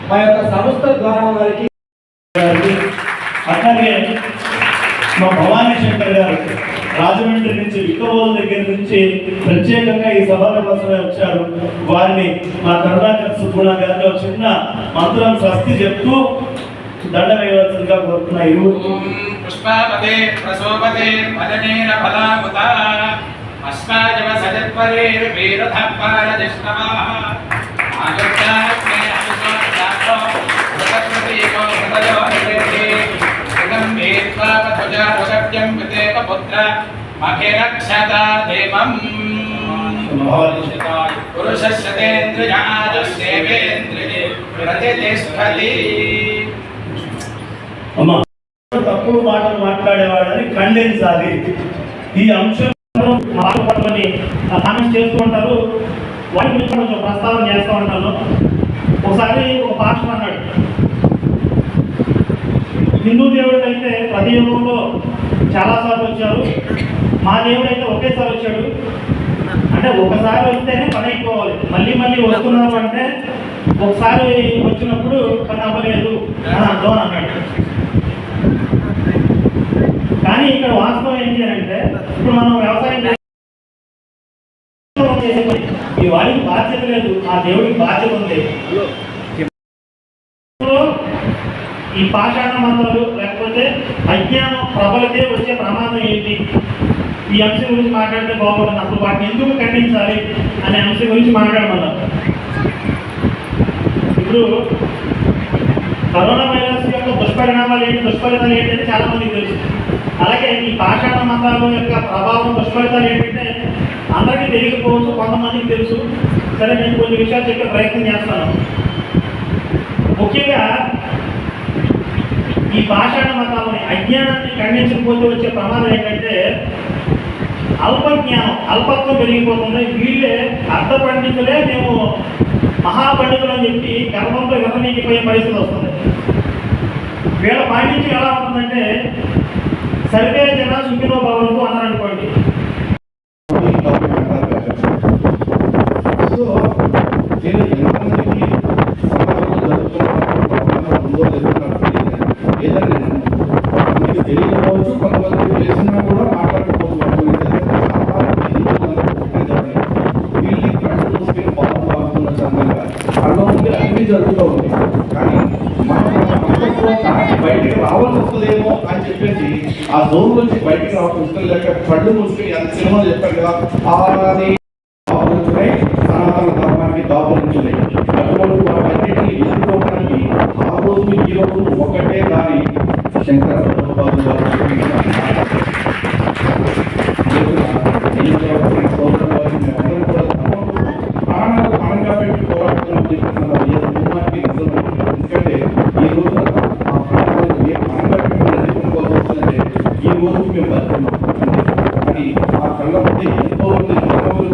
మా యొక్క సంస్థ ద్వారా వారికి అట్లాగే మా భవానీ శంకర్ గారు రాజమండ్రి నుంచి విక్కవోలు దగ్గర నుంచి ప్రత్యేకంగా ఈ సభల కోసమే వచ్చారు. వారిని మా కరుణాకర్ సుబ్బుణ గారిలో చిన్న మంత్రం స్వస్తి చెప్తూ దండ వేయవలసిందిగా కోరుతున్న ఇరువురు. పుష్పాపదే ప్రసోపదే పదనేన ఫలాముత అస్మాజవ సజత్పరే వీరధప్పార జిష్ణవః ఆగత్యాగ్నే అనుసోత్సాహో ప్రకృతికో హృదయో నివేది ఇదం వేత్వాపధ్వజా వశబ్యం విదేక పుత్ర మఖిరక్షతా దేవం పురుషస్యేంద్రియాజస్యేవేంద్రియే ప్రతిష్టతి. అమ్మా తప్పుడు మాటలు మాట్లాడేవాడని ఖండించాలి. ఈ అంశం మాట్లాడమని కామెంట్స్ చేస్తూ ఉంటారు. వాటి గురించి కొంచెం ప్రస్తావన చేస్తూ ఉంటాను. ఒకసారి ఒక పాస్టర్ అన్నాడు, హిందూ దేవుడు అయితే ప్రతి యుగంలో చాలాసార్లు వచ్చారు, మా దేవుడు అయితే ఒకేసారి వచ్చాడు. అంటే ఒకసారి వస్తేనే పని అయిపోవాలి, మళ్ళీ మళ్ళీ వస్తున్నారు అంటే ఒకసారి వచ్చినప్పుడు పని అవ్వలేదు అని అర్థం అన్నాడు. కానీ ఇక్కడ వాస్తవం ఏంటి అంటే ఇప్పుడు మనం వ్యవసాయం ఈ వాడికి బాధ్యత లేదు, ఆ దేవుడికి బాధ్యత ఉంది. ఈ పాషాణ మంత్రాలు లేకపోతే అజ్ఞానం ప్రబలితే వచ్చే ప్రమాదం ఏంటి, ఈ అంశం గురించి మాట్లాడితే బాగుంటుంది. అప్పుడు వాటిని ఎందుకు ఖండించాలి అనే అంశం గురించి మాట్లాడమన్నారు. ఇప్పుడు కరోనా వైరస్ యొక్క దుష్పరిణామాలు ఏంటి, దుష్ఫలితాలు ఏంటంటే చాలా మందికి తెలుసు. అలాగే ఈ పాషాణ మతాల యొక్క ప్రభావం దుష్ఫలితాలు ఏంటంటే అందరికీ తెలియకపోవచ్చు, కొంతమందికి తెలుసు. సరే, నేను కొన్ని విషయాలు చెప్పే ప్రయత్నం చేస్తాను. ముఖ్యంగా ఈ పాషాణ మతాలని అజ్ఞానాన్ని ఖండించకపోతే వచ్చే ప్రమాదం ఏంటంటే అల్పజ్ఞానం, అల్పత్వం పెరిగిపోతుంది. వీళ్ళే అర్థ పండితులే మేము మహాపండితులు అని చెప్పి గర్వంతో విరమీకిపోయే పరిస్థితి వస్తుంది. వీళ్ళ పాండిత్యం ఎలా ఉంటుందంటే సర్వే జన సుఖినో భవంతు అన్నారు అనుకోండి. తెలియకపోవచ్చు, కొంతమంది తెలిసినా కూడా మాట్లాడుకోవచ్చు. అలా ఉంది, అన్ని జరుగుతూ ఉంది. కానీ బయటికి రావాల్సి వస్తుందేమో అని చెప్పేసి ఆ జోన్ నుంచి బయటికి రావాల్సి వస్తుంది. లేక కళ్ళు మూసుకుని ఎంత సినిమాలు చెప్పారు కదా, అది సనాతన ధర్మాన్ని దాపురించున్నాయి. అటువంటి వాటన్నిటిని ఎదుర్కోవడానికి ఆ రోజు ఈ రోజు ఒకటే దారి శంకర ప్రాణాలు పణంగా పెట్టి పోరాడుతున్నాం చెప్పిస్తున్నారు. ఎందుకంటే ఈ రోజు ఆ ప్రాణాలను ఏ పణంగా పెట్టి ఎదుర్కోవాల్సి వస్తుందంటే ఈ రోజు మేము బతుకున్నాం. కానీ ఆ కళ్ళపై ఎంతో మంది ధర్మం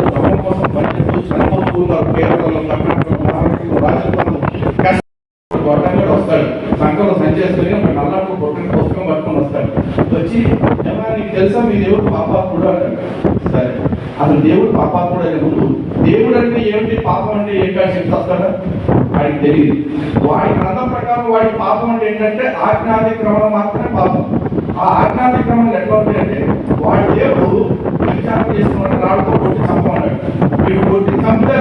కోసం పనిచేస్తూ చనిపోతున్నారు. కేరళలో, కర్ణాటకలో, మహారాష్ట్రలో, రాజస్థాన్లో గొట్టంగా వస్తాడు. సంఘంలో సంచేసుకుని ఒక నల్లపు గొట్టని పుస్తకం పట్టుకొని వస్తాడు. వచ్చి నీకు తెలుసా మీ దేవుడు పాపాత్ముడు అంటాడు. సరే, అసలు దేవుడు పాపాత్ముడు అనే ముందు దేవుడు అంటే ఏమిటి, పాపం అంటే ఏంటి అని చెప్తాడా? వాడికి తెలియదు. వాడి గ్రంథం ప్రకారం వాడి పాపం అంటే ఏంటంటే ఆజ్ఞాతిక్రమణం మాత్రమే పాపం. ఆ ఆజ్ఞాతిక్రమణం ఎట్లా ఉంటాయంటే వాడి దేవుడు విచారణ చేసుకున్నట్టు రాడుతో కొట్టి చంపన్నాడు. వీడు కొట్టి చంపితే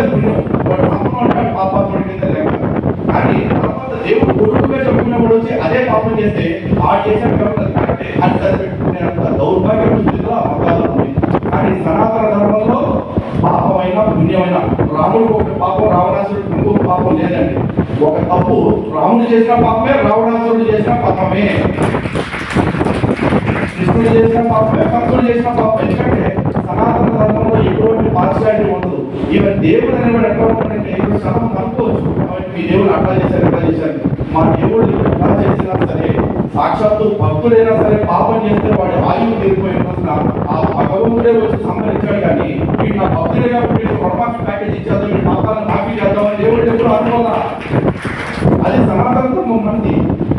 వాడు చంపడం అంటే పాపాత్ముడి కింద లేక. కానీ తర్వాత దేవుడు కొడుకుగా చెప్పుకున్నప్పుడు వచ్చి అదే పాపం చేస్తే ఆ చేసిన కరెక్టే అని సరిపెట్టుకునేంత దౌర్భాగ్య స్థితిలో ఆ మతాలు ఉంది. కానీ సనాతన ధర్మంలో పాపమైనా పుణ్యమైనా రాముడికి ఒక పాపం, రావణాసురుడికి ఇంకొక పాపం లేదండి. ఒక తప్పు రాముడు చేసిన పాపమే, రావణాసురుడు చేసిన పాపమే, కృష్ణుడు చేసిన పాపమే, భక్తుడు చేసిన పాపం. ఎందుకంటే సనాతన ధర్మంలో ఎటువంటి పార్షియాలిటీ ఉండదు. ఈవెన్ దేవుడు అనేవాడు ఎట్లా ఉంటాడంటే ఇప్పుడు సగం కనుక్కోవచ్చు. మీ దేవుడు అట్లా చేశారు, ఎట్లా చేశారు. మా దేవుడు ఎలా చేసినా సరే, సాక్షాత్తు భక్తుడైనా సరే పాపం చేస్తే వాడి ఆయువు తీరిపోయిన ఆ భగవంతుడే వచ్చి సంహరించాడు. కానీ వీడు నా భక్తుడే కాబట్టి వీడు రుణమాఫీ ప్యాకేజ్ ఇచ్చేద్దాం, వీడి పాపాలను మాఫీ చేద్దామని దేవుడు ఎప్పుడు అనుకోదా. అది సనాతన ధర్మం మంది.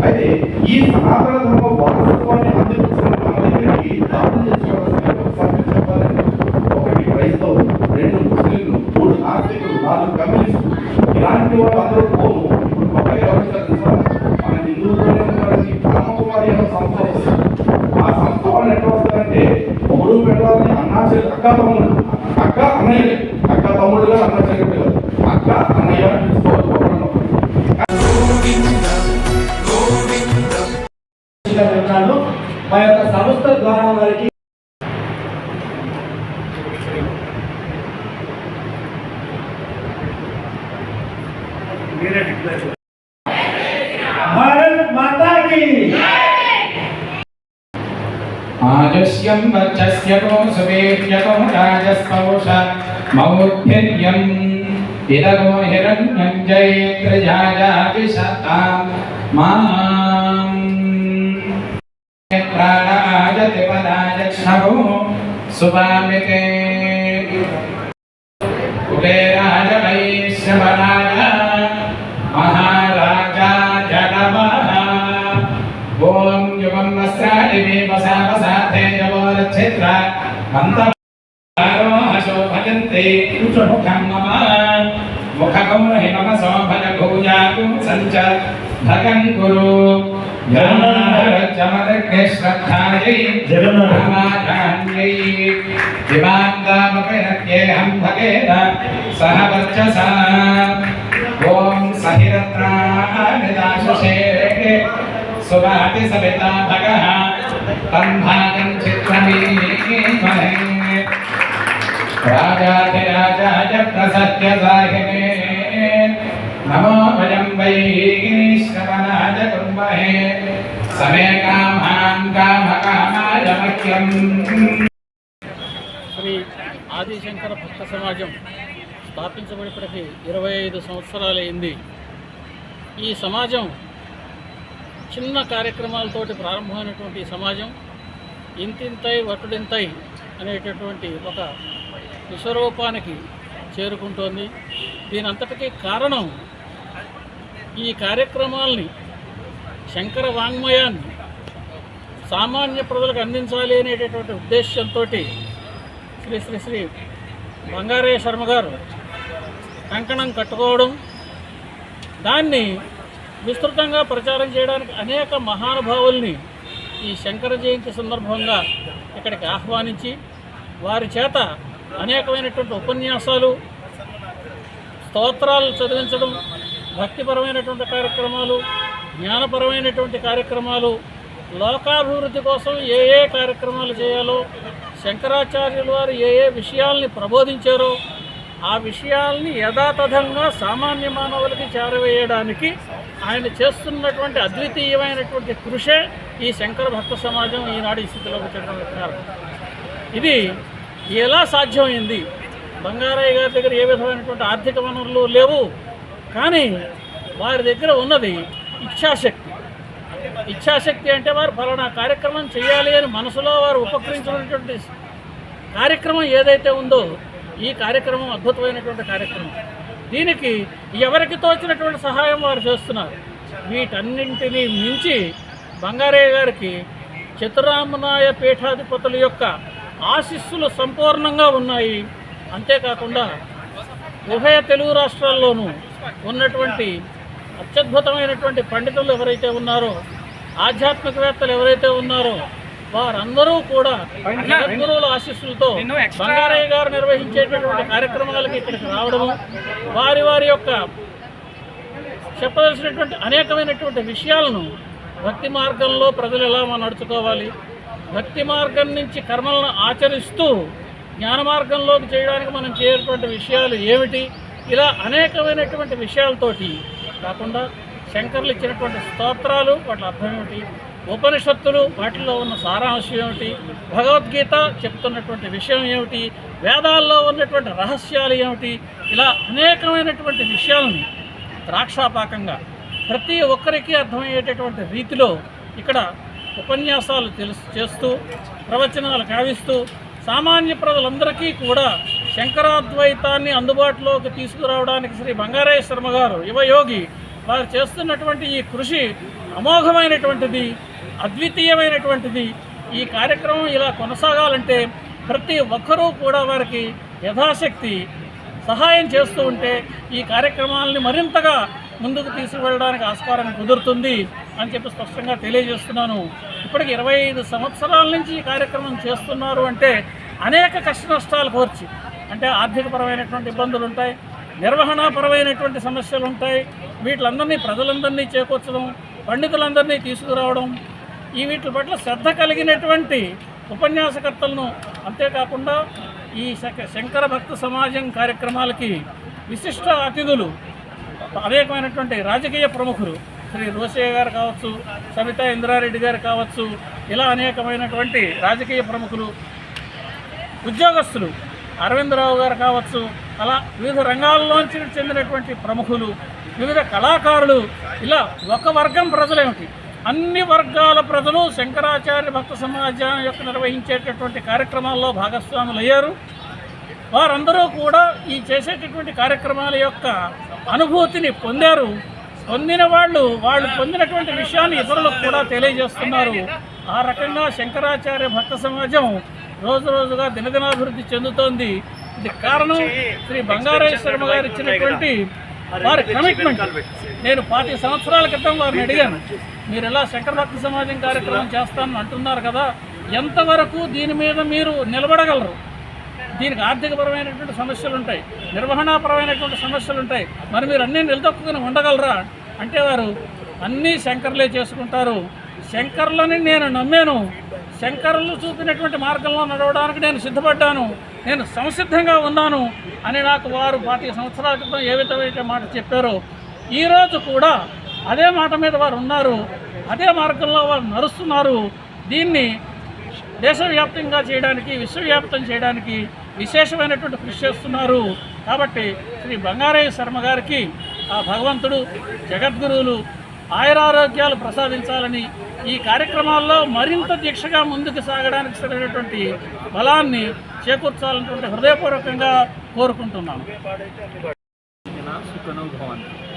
అయితే ఈ సనాతన ధర్మం వారసత్వాన్ని అందించిన మన దగ్గరికి దాడులు చేసుకోవడం చెప్పాలంటే 1 క్రైస్తవులు, 2 ముస్లింలు, 3 నాస్తికులు, 4 కమ్యూనిస్టులు, అక్క తమ్ముడు, అక్క అన్నయ్య, అక్క తమ్ముడుగా అన్న చెల్లెలు, అక్క అన్నయ్య విన్నాను. మా యొక్క సంస్థ ద్వారా వారికి భారత్ మాతాకి ఆజస్యం వర్చస్యకో సువేర్యకో రాజస్పౌష మౌద్ధిర్యం ఇదగో హిరణ్యం జైత్రజాయాభిషతాం మాం ప్రాణాయతి పదాయక్షభో సుపామితే కుబేరాయ వైశ్రవణాయ మహారాజాయ నమః. ఓం యుగం వస్త్రాణి వసావసాధే యవోరక్షిత్ర మంతరోహశోభజంతే ముఖం మమ ముఖగం హిమమ శోభన భూజాకు సంచ భగం కురు జమదగ్నే శ్రద్ధాయై జగన్నాథాన్యై దివాంగామపేహం భగేన సహ వర్చసా. ఓం సహిరత్నాని దాశుషే సువాతి సవితా భగః తం భాగం చిత్రమీమహే. రాజాధిరాజాయ ప్రసత్య సాహినే నమో వయం వై శ్రవణాయ కుర్మహే సమే కామాన్ కామకామాయ మహ్యం. శ్రీ ఆదిశంకర భక్త సమాజం స్థాపించబడినప్పటికీ 25 సంవత్సరాలైంది. ఈ సమాజం చిన్న కార్యక్రమాలతోటి ప్రారంభమైనటువంటి సమాజం ఇంతింతై వటుడింతై అనేటటువంటి ఒక విశ్వరూపానికి చేరుకుంటోంది. దీనంతటికీ కారణం ఈ కార్యక్రమాల్ని, శంకర వాంగ్మయాన్ని సామాన్య ప్రజలకు అందించాలి అనేటటువంటి ఉద్దేశంతో శ్రీ శ్రీ శ్రీ బంగారయ్య శర్మ గారు కంకణం కట్టుకోవడం, దాన్ని విస్తృతంగా ప్రచారం చేయడానికి అనేక మహానుభావుల్ని ఈ శంకర జయంతి సందర్భంగా ఇక్కడికి ఆహ్వానించి వారి చేత అనేకమైనటువంటి ఉపన్యాసాలు, స్తోత్రాలు చదివించడం, భక్తిపరమైనటువంటి కార్యక్రమాలు, జ్ఞానపరమైనటువంటి కార్యక్రమాలు, లోకాభివృద్ధి కోసం ఏ ఏ కార్యక్రమాలు చేయాలో, శంకరాచార్యుల వారు ఏ ఏ విషయాల్ని ప్రబోధించారో ఆ విషయాల్ని యథాతథంగా సామాన్య మానవులకి చేరవేయడానికి ఆయన చేస్తున్నటువంటి అద్వితీయమైనటువంటి కృషే ఈ శంకర భక్త సమాజం ఈనాడు ఈ స్థితిలో వచ్చేటువంటి కారణం. ఇది ఎలా సాధ్యమైంది? బంగారయ్య గారి దగ్గర ఏ విధమైనటువంటి ఆర్థిక వనరులు లేవు, కానీ వారి దగ్గర ఉన్నది ఇచ్ఛాశక్తి. ఇచ్ఛాశక్తి అంటే వారు ఫలానా కార్యక్రమం చేయాలి అని మనసులో వారు ఉపకరించినటువంటి కార్యక్రమం ఏదైతే ఉందో ఈ కార్యక్రమం అద్భుతమైనటువంటి కార్యక్రమం. దీనికి ఎవరికి తోచినటువంటి సహాయం వారు చేస్తున్నారు. వీటన్నింటినీ మించి బంగారయ్య గారికి చతురామనాయ పీఠాధిపతుల యొక్క ఆశీస్సులు సంపూర్ణంగా ఉన్నాయి. అంతేకాకుండా ఉభయ తెలుగు రాష్ట్రాల్లోనూ ఉన్నటువంటి అత్యద్భుతమైనటువంటి పండితులు ఎవరైతే ఉన్నారో, ఆధ్యాత్మికవేత్తలు ఎవరైతే ఉన్నారో వారందరూ కూడా జగద్గురువుల ఆశీస్సులతో బంగారయ్య గారు నిర్వహించేటటువంటి కార్యక్రమాలకి ఇక్కడికి రావడము, వారి వారి యొక్క చెప్పవలసినటువంటి అనేకమైనటువంటి విషయాలను భక్తి మార్గంలో ప్రజలు ఎలా మనం నడుచుకోవాలి, భక్తి మార్గం నుంచి కర్మలను ఆచరిస్తూ జ్ఞాన మార్గంలోకి చేయడానికి మనం చేయటువంటి విషయాలు ఏమిటి, ఇలా అనేకమైనటువంటి విషయాలతోటి కాకుండా శంకర్లు ఇచ్చినటువంటి స్తోత్రాలు వాటి అర్థం ఏమిటి, ఉపనిషత్తులు వాటిల్లో ఉన్న సారాంశం ఏమిటి, భగవద్గీత చెప్తున్నటువంటి విషయం ఏమిటి, వేదాల్లో ఉన్నటువంటి రహస్యాలు ఏమిటి, ఇలా అనేకమైనటువంటి విషయాలని ద్రాక్షాపాకంగా ప్రతి ఒక్కరికి అర్థమయ్యేటటువంటి రీతిలో ఇక్కడ ఉపన్యాసాలు చేస్తూ ప్రవచనాలు కావిస్తూ సామాన్య ప్రజలందరికీ కూడా శంకరాద్వైతాన్ని అందుబాటులోకి తీసుకురావడానికి శ్రీ బంగారయ్య శర్మ గారు యువయోగి వారు చేస్తున్నటువంటి ఈ కృషి అమోఘమైనటువంటిది, అద్వితీయమైనటువంటిది. ఈ కార్యక్రమం ఇలా కొనసాగాలంటే ప్రతి ఒక్కరూ కూడా వారికి యథాశక్తి సహాయం చేస్తూ ఉంటే ఈ కార్యక్రమాలని మరింతగా ముందుకు తీసుకువెళ్ళడానికి ఆస్కారం కుదురుతుంది అని చెప్పి స్పష్టంగా తెలియజేస్తున్నాను. ఇప్పటికి 25 సంవత్సరాల నుంచి ఈ కార్యక్రమం చేస్తున్నారు అంటే అనేక కష్ట నష్టాలు కోర్చి, అంటే ఆర్థికపరమైనటువంటి ఇబ్బందులు ఉంటాయి, నిర్వహణాపరమైనటువంటి సమస్యలు ఉంటాయి. వీటిలందరినీ ప్రజలందరినీ చేకూర్చడం, పండితులందరినీ తీసుకురావడం, ఈ వీటి పట్ల శ్రద్ధ కలిగినటువంటి ఉపన్యాసకర్తలను, అంతేకాకుండా ఈ శంకర భక్త సమాజం కార్యక్రమాలకి విశిష్ట అతిథులు అనేకమైనటువంటి రాజకీయ ప్రముఖులు, శ్రీ రోసయ్య గారు కావచ్చు, సబితా ఇంద్రారెడ్డి గారు కావచ్చు, ఇలా అనేకమైనటువంటి రాజకీయ ప్రముఖులు, ఉద్యోగస్తులు, అరవిందరావు గారు కావచ్చు, అలా వివిధ రంగాల్లోంచి చెందినటువంటి ప్రముఖులు, వివిధ కళాకారులు, ఇలా ఒక వర్గం ప్రజలేమిటి, అన్ని వర్గాల ప్రజలు శంకరాచార్య భక్త సమాజం యొక్క నిర్వహించేటటువంటి కార్యక్రమాల్లో భాగస్వాములు అయ్యారు. వారందరూ కూడా ఈ చేసేటటువంటి కార్యక్రమాల యొక్క అనుభూతిని పొందారు. పొందిన వాళ్ళు పొందినటువంటి విషయాన్ని ఇతరులకు కూడా తెలియజేస్తున్నారు. ఆ రకంగా శంకరాచార్య భక్త సమాజం రోజు రోజుగా దినదినాభివృద్ధి చెందుతోంది. ఇది కారణం శ్రీ బంగారయ్య శర్మ గారు ఇచ్చినటువంటి వారి కమిట్మెంట్. నేను 25 సంవత్సరాల క్రితం వారిని అడిగాను, మీరు ఎలా శంకర భక్త సమాజం కార్యక్రమం చేస్తానని అంటున్నారు కదా, ఎంతవరకు దీని మీద మీరు నిలబడగలరు? దీనికి ఆర్థికపరమైనటువంటి సమస్యలు ఉంటాయి, నిర్వహణాపరమైనటువంటి సమస్యలు ఉంటాయి, మరి మీరు అన్నీ నిలదొక్కుని ఉండగలరా అంటే వారు అన్నీ శంకర్లే చేసుకుంటారు, శంకర్లని నేను నమ్మాను, శంకరులు చూపినటువంటి మార్గంలో నడవడానికి నేను సిద్ధపడ్డాను, నేను సంసిద్ధంగా ఉన్నాను అని నాకు వారు 25 సంవత్సరాల క్రితం ఏ విధమైన మాట చెప్పారో ఈరోజు కూడా అదే మాట మీద వారు ఉన్నారు, అదే మార్గంలో వారు నడుస్తున్నారు. దీన్ని దేశవ్యాప్తంగా చేయడానికి, విశ్వవ్యాప్తం చేయడానికి విశేషమైనటువంటి కృషి చేస్తున్నారు. కాబట్టి శ్రీ బంగారయ్య శర్మ గారికి ఆ భగవంతుడు, జగద్గురువులు ఆయురారోగ్యాలు ప్రసాదించాలని, ఈ కార్యక్రమాల్లో మరింత దీక్షగా ముందుకు సాగడానికి సరైనటువంటి బలాన్ని చేకూర్చాలన్నటువంటి హృదయపూర్వకంగా కోరుకుంటున్నాను. సుఖనో భవంతు.